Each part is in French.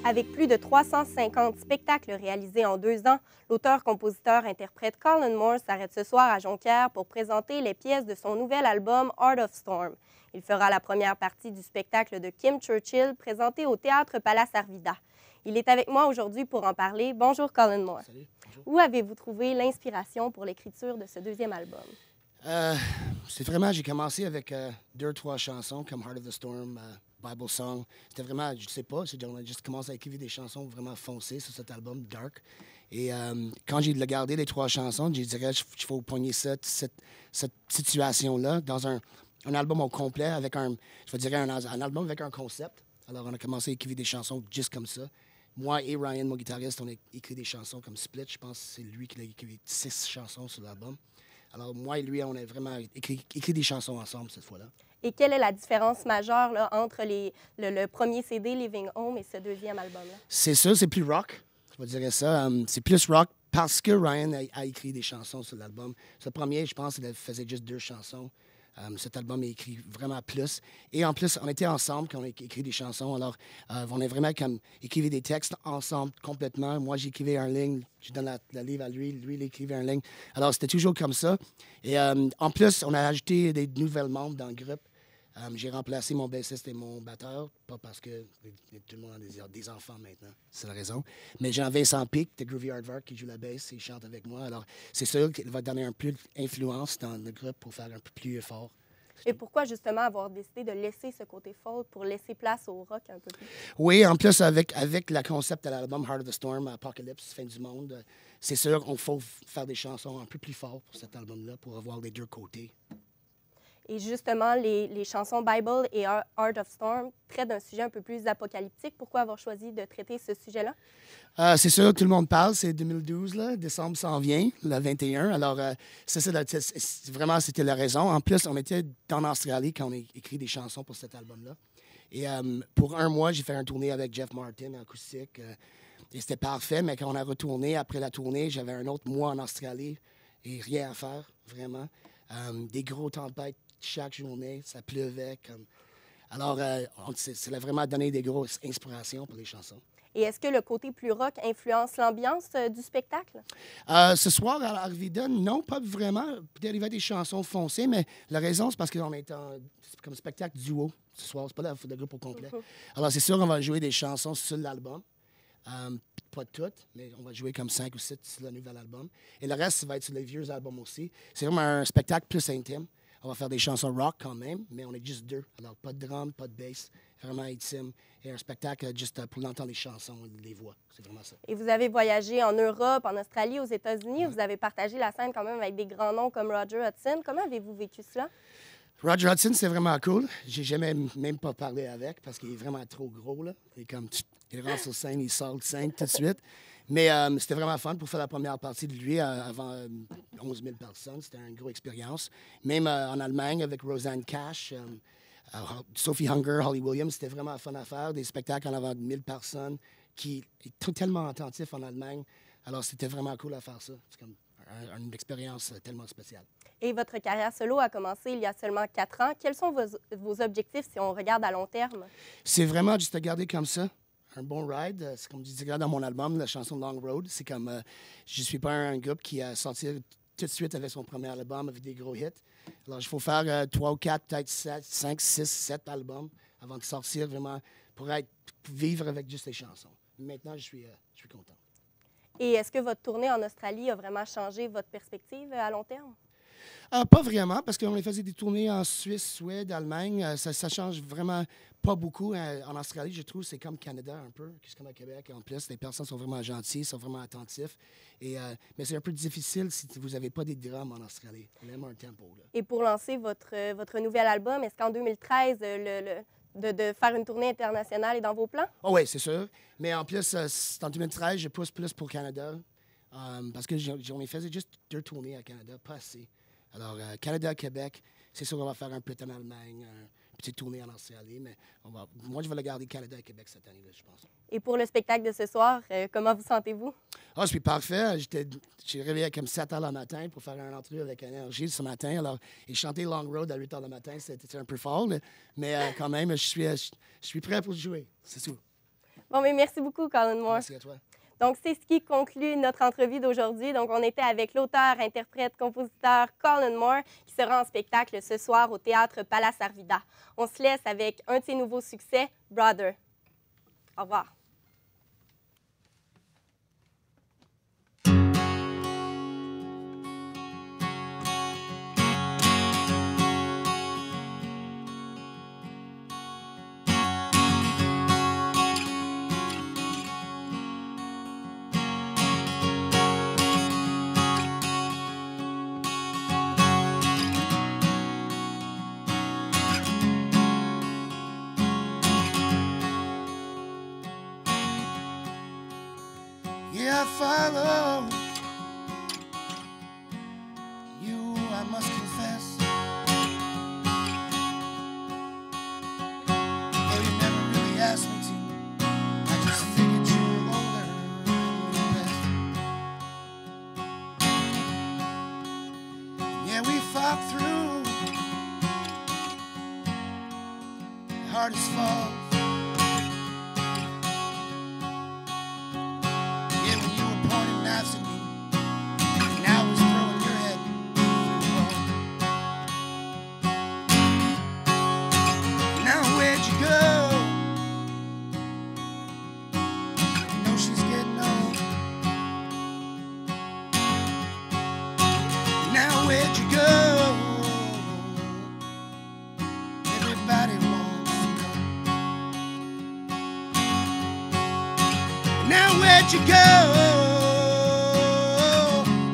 Avec plus de 350 spectacles réalisés en 2 ans, l'auteur-compositeur-interprète Colin Moore s'arrête ce soir à Jonquière pour présenter les pièces de son nouvel album Art of Storm. Il fera la première partie du spectacle de Kim Churchill présenté au Théâtre Palace Arvida. Il est avec moi aujourd'hui pour en parler. Bonjour Colin Moore. Salut, bonjour. Où avez-vous trouvé l'inspiration pour l'écriture de ce deuxième album? C'est vraiment, j'ai commencé avec 2 ou 3 chansons comme Heart of the Storm, Bible Song. C'était vraiment, je ne sais pas, on a juste commencé à écrire des chansons vraiment foncées sur cet album, Dark. Et quand j'ai regardé les 3 chansons, je dirais qu'il faut pogner cette situation-là dans un album au complet, avec un album avec un concept. Alors, on a commencé à écrire des chansons juste comme ça. Moi et Ryan, mon guitariste, on a écrit des chansons comme Split. Je pense que c'est lui qui a écrit 6 chansons sur l'album. Alors, moi et lui, on a vraiment écrit des chansons ensemble cette fois-là. Et quelle est la différence majeure là, entre le premier CD, Living Home, et ce deuxième album-là? C'est sûr, c'est plus rock. Je dirais ça. C'est plus rock parce que Ryan a écrit des chansons sur l'album. Ce premier, je pense qu'il faisait juste 2 chansons. Cet album est écrit vraiment plus. Et en plus, on était ensemble quand on a écrit des chansons. Alors, on a vraiment comme écrit des textes ensemble complètement. Moi, j'écrivais en ligne, je donne la livre à lui, lui, il écrivait en ligne. Alors, c'était toujours comme ça. Et en plus, on a ajouté des nouvelles membres dans le groupe. J'ai remplacé mon bassiste et mon batteur, pas parce que tout le monde a des enfants maintenant, c'est la raison. Mais j'ai un Vincent Pic de Groovy Aardvark qui joue la basse et il chante avec moi. Alors, c'est sûr qu'il va donner un peu d'influence dans le groupe pour faire un peu plus fort. Et pourquoi justement avoir décidé de laisser ce côté folk pour laisser place au rock un peu plus? Oui, en plus, avec le concept de l'album Heart of the Storm, Apocalypse, Fin du monde, c'est sûr qu'il faut faire des chansons un peu plus fortes pour cet album-là, pour avoir les 2 côtés. Et justement, les chansons Bible et Art of Storm traitent d'un sujet un peu plus apocalyptique. Pourquoi avoir choisi de traiter ce sujet-là? C'est sûr, tout le monde parle. C'est 2012, là. Décembre s'en vient, le 21. Alors, vraiment, c'était la raison. En plus, on était en Australie quand on a écrit des chansons pour cet album-là. Et pour 1 mois, j'ai fait un tournée avec Jeff Martin en acoustique. Et c'était parfait, mais quand on a retourné, après la tournée, j'avais un autre mois en Australie et rien à faire, vraiment. Des gros tempêtes chaque journée, ça pleuvait. Alors, ça a vraiment donné des grosses inspirations pour les chansons. Et est-ce que le côté plus rock influence l'ambiance du spectacle? Ce soir, à Arvida, non, pas vraiment. Peut-être il y avait des chansons foncées, mais la raison, c'est parce qu'on est comme spectacle duo ce soir. C'est pas le groupe au complet. Alors, c'est sûr qu'on va jouer des chansons sur l'album. Pas toutes, mais on va jouer comme 5 ou 6 sur le nouvel album. Et le reste, ça va être sur les vieux albums aussi. C'est vraiment un spectacle plus intime. On va faire des chansons rock quand même, mais on est juste 2. Alors, pas de drum, pas de bass, vraiment intime. Et un spectacle juste pour l'entendre les chansons, les voix. C'est vraiment ça. Et vous avez voyagé en Europe, en Australie, aux États-Unis. Vous avez partagé la scène quand même avec des grands noms comme Roger Hudson. Comment avez-vous vécu cela? Roger Hudson, c'est vraiment cool. J'ai jamais même pas parlé avec parce qu'il est vraiment trop gros, là. Il rentre sur scène, il sort de scène tout de suite. Mais c'était vraiment fun pour faire la première partie de lui avant 11 000 personnes. C'était une grosse expérience. Même en Allemagne avec Roseanne Cash, Sophie Hunger, Holly Williams, c'était vraiment fun à faire. Des spectacles en avant de 1000 personnes qui est tellement attentif en Allemagne. Alors, c'était vraiment cool à faire ça. C'est comme une expérience tellement spéciale. Et votre carrière solo a commencé il y a seulement 4 ans. Quels sont vos objectifs si on regarde à long terme? C'est vraiment juste de garder comme ça. Un bon ride. C'est comme je disais dans mon album, la chanson Long Road. C'est comme, je ne suis pas un groupe qui a sorti tout de suite avec son premier album avec des gros hits. Alors, il faut faire 3 ou 4, peut-être 5, 6, 7 albums avant de sortir vraiment pour vivre avec juste les chansons. Maintenant, je suis content. Et est-ce que votre tournée en Australie a vraiment changé votre perspective à long terme? Pas vraiment, parce qu'on faisait des tournées en Suisse, Suède, Allemagne. Ça change vraiment pas beaucoup. En Australie, je trouve, c'est comme Canada un peu, c'est comme à Québec. En plus, les personnes sont vraiment gentilles, sont vraiment attentifs. Mais c'est un peu difficile si vous n'avez pas des drums en Australie. On aime un tempo. Là. Et pour lancer votre nouvel album, est-ce qu'en 2013, de faire une tournée internationale est dans vos plans? Oh oui, c'est sûr. Mais en plus, en 2013, je pousse plus pour Canada. Parce que j'en ai fait juste 2 tournées à Canada, pas assez. Alors, Canada, Québec, c'est sûr qu'on va faire un peu en Allemagne, une petite tournée en Australie, mais moi, je vais le garder Canada et Québec cette année, là, je pense. Et pour le spectacle de ce soir, comment vous sentez-vous? Ah, je suis parfait. J'ai réveillé comme 7 h le matin pour faire une entrevue avec Énergie ce matin. Alors, et chanter Long Road à 8 h le matin, c'était un peu fort, mais quand même, je suis prêt pour jouer, c'est tout. Bon, mais merci beaucoup, Colin Moore. Merci à toi. Donc, c'est ce qui conclut notre entrevue d'aujourd'hui. Donc, on était avec l'auteur, interprète, compositeur Colin Moore, qui sera en spectacle ce soir au Théâtre Palace Arvida. On se laisse avec un de ses nouveaux succès, Brother. Au revoir. Yeah, I follow you, I must confess. Though you never really asked me to, I just figured you were older and knew best. Yeah, we fought through the hardest falls. Where'd you go? Everybody wants to know. Now where'd you go?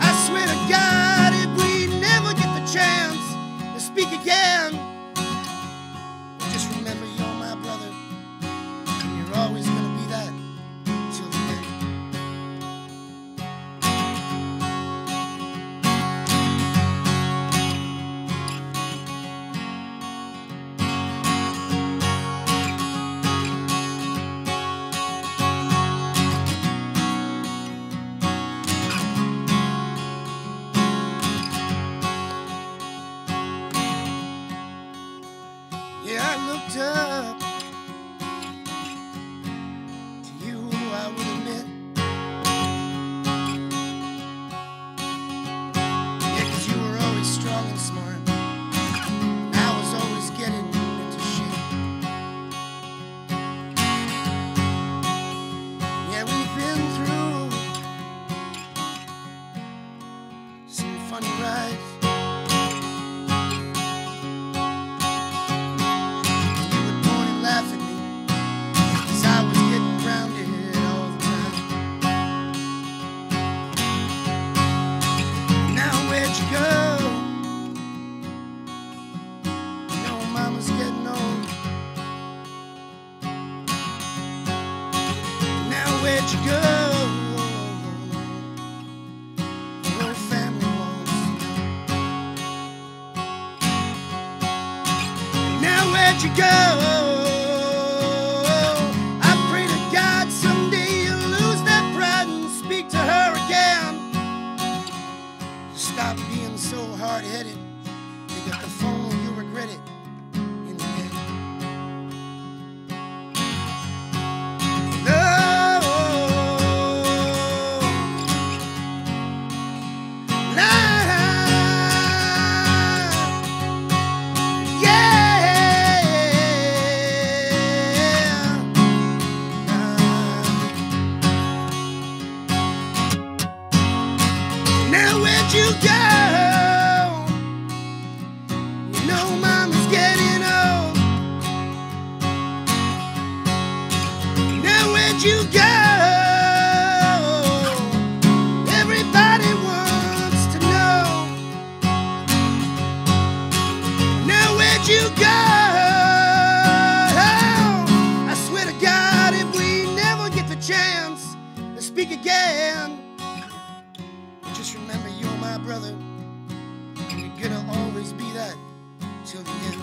I swear to God, if we never get the chance to speak again, just remember you're my brother, and you're always gonna be that till the end. Yeah, I looked up to you, I would admit. Yeah, 'cause you were always strong and smart. I was always getting into shit. Yeah, we've been through some funny rides. Where'd you go? Your whole family wants to know. Now where'd you go? I pray to God someday you'll lose that pride and speak to her again. Stop being so hard-headed. Pick up the phone, you'll regret it in the end. Now where'd you go? You know Mama's getting old. Now where'd you go? Everybody wants to know. Now where'd you go? I swear to God, if we never get the chance to speak again, just remember you're my brother, and you're gonna always be that till the end.